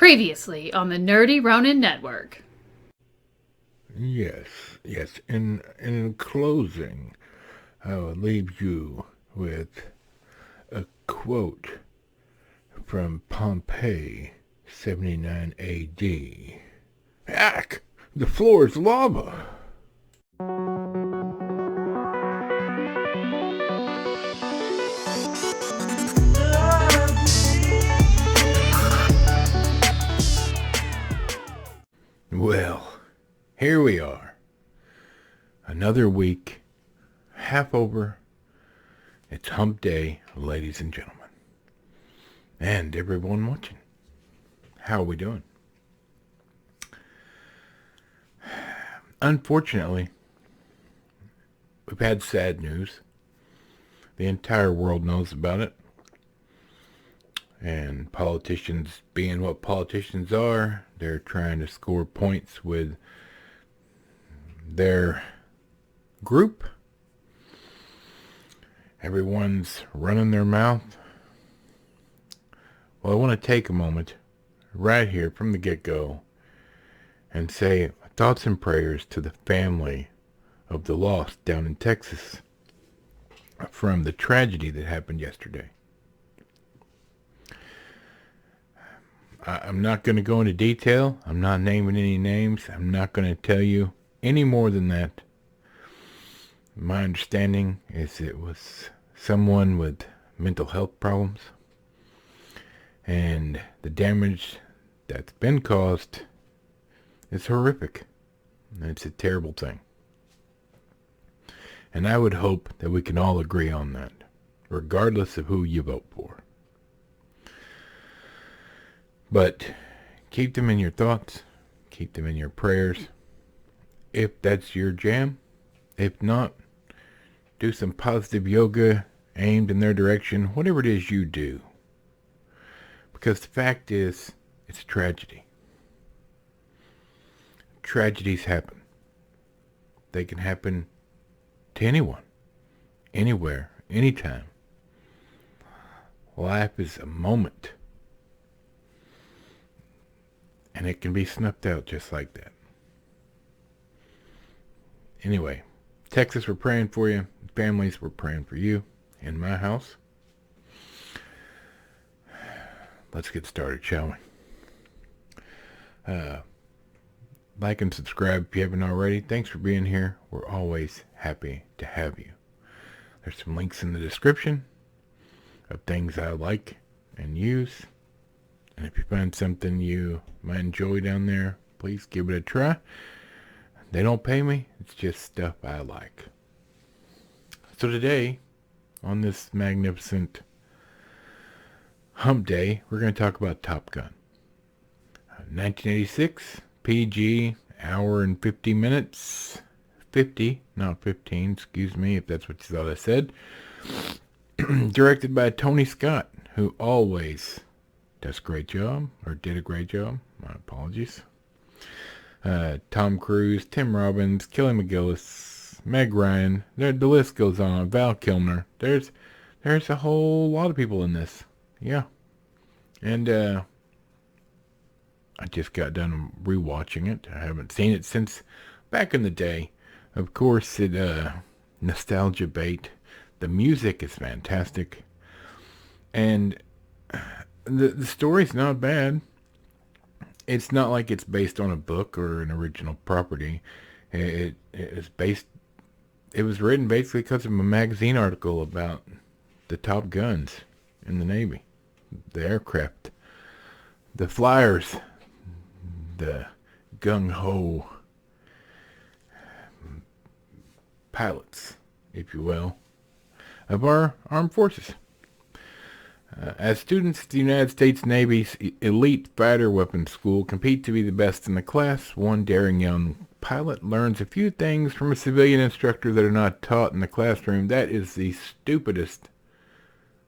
Previously on the Nerdy Ronin Network. Yes. In closing, I will leave you with a quote from Pompeii, 79 AD. Hack! The floor is lava! Well, here we are. Another week, half over. It's Hump Day, ladies and gentlemen. And everyone watching. How are we doing? Unfortunately, we've had sad news. The entire world knows about it. And politicians, being what politicians are, they're trying to score points with their group. Everyone's running their mouth. Well, I want to take a moment right here from the get-go and say thoughts and prayers to the family of the lost down in Texas from the tragedy that happened yesterday. I'm not going to go into detail. I'm not naming any names. I'm not going to tell you any more than that. My understanding is it was someone with mental health problems. And the damage that's been caused is horrific. It's a terrible thing. And I would hope that we can all agree on that, regardless of who you vote for. But keep them in your thoughts. Keep them in your prayers. If that's your jam. If not, do some positive yoga aimed in their direction. Whatever it is you do. Because the fact is, it's a tragedy. Tragedies happen. They can happen to anyone. Anywhere. Anytime. Life is a moment. And it can be snuffed out just like that. Anyway, Texas, we're praying for you. Families, we're praying for you. In my house. Let's get started, shall we? Like and subscribe if you haven't already. Thanks for being here. We're always happy to have you. There's some links in the description of things I like and use. And if you find something you might enjoy down there, please give it a try. They don't pay me. It's just stuff I like. So today, on this magnificent Hump Day, we're going to talk about Top Gun. 1986, PG, hour and 50 minutes. 50, not 15, excuse me if that's what you thought I said. Directed by Tony Scott, who always does a great job, or did a great job. My apologies. Tom Cruise, Tim Robbins, Kelly McGillis, Meg Ryan. The list goes on. Val Kilmer. There's a whole lot of people in this. Yeah. And I just got done rewatching it. I haven't seen it since back in the day. Of course, it nostalgia bait. The music is fantastic. And the story's not bad. It's not like it's based on a book or an original property. It was written basically because of a magazine article about the top guns in the Navy. The aircraft. The flyers. The gung-ho pilots, if you will, of our armed forces. As students at the United States Navy's elite fighter weapons school compete to be the best in the class, one daring young pilot learns a few things from a civilian instructor that are not taught in the classroom. That is the stupidest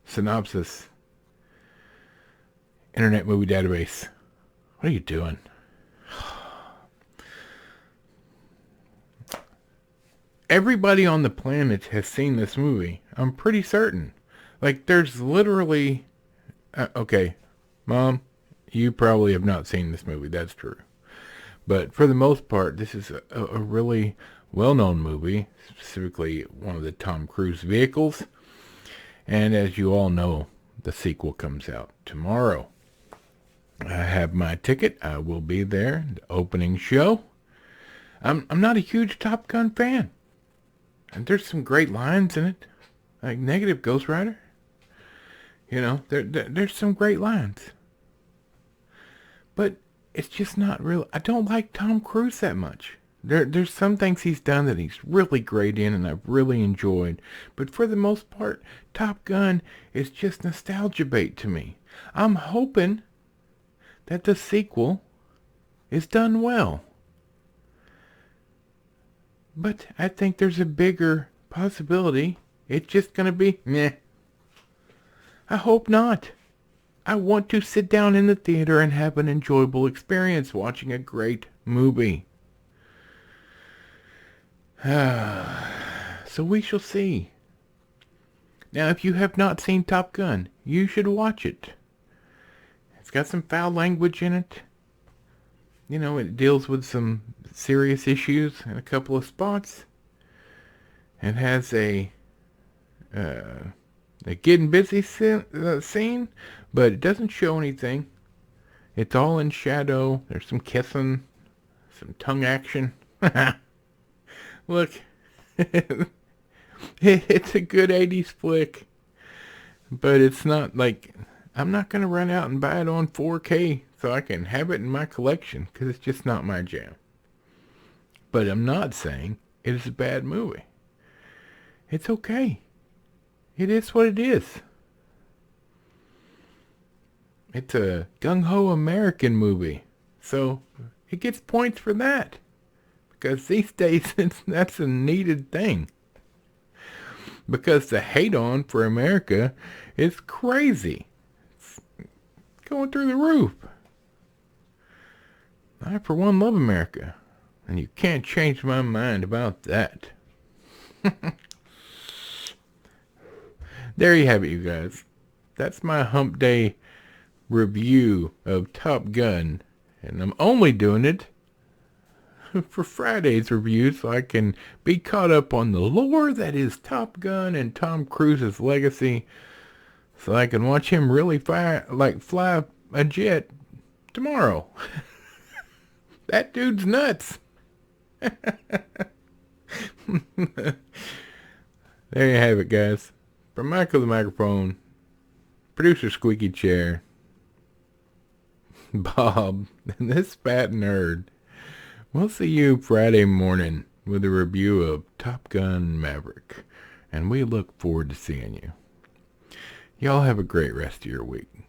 synopsis. Internet Movie Database. What are you doing? Everybody on the planet has seen this movie. I'm pretty certain. Like, there's literally... okay, Mom, you probably have not seen this movie. That's true. But for the most part, this is a really well-known movie, specifically one of the Tom Cruise vehicles. And as you all know, the sequel comes out tomorrow. I have my ticket. I will be there. The opening show. I'm not a huge Top Gun fan. And there's some great lines in it. Like Negative Ghost Rider. You know, there's some great lines. But it's just not real. I don't like Tom Cruise that much. There's some things he's done that he's really great in and I've really enjoyed. But for the most part, Top Gun is just nostalgia bait to me. I'm hoping that the sequel is done well. But I think there's a bigger possibility it's just going to be meh. I hope not. I want to sit down in the theater and have an enjoyable experience watching a great movie. So we shall see. Now, if you have not seen Top Gun, you should watch it. It's got some foul language in it. You know, it deals with some serious issues in a couple of spots. It has a getting busy scene, but it doesn't show anything. It's all in shadow. There's some kissing, some tongue action. Look, it's a good 80s flick, but it's not like, I'm not going to run out and buy it on 4K so I can have it in my collection, because it's just not my jam. But I'm not saying it is a bad movie. It's okay. It is what it is. It's a gung-ho American movie, so it gets points for that. Because these days, that's a needed thing. Because the hate on for America is crazy. It's going through the roof. I, for one, love America. And you can't change my mind about that. There you have it, you guys. That's my Humpday review of Top Gun. And I'm only doing it for Friday's review so I can be caught up on the lore that is Top Gun and Tom Cruise's legacy, so I can watch him really fly a jet tomorrow. That dude's nuts. There you have it, guys. From Michael the Microphone, producer Squeaky Chair, Bob, and this fat nerd. We'll see you Friday morning with a review of Top Gun Maverick, and we look forward to seeing you. Y'all have a great rest of your week.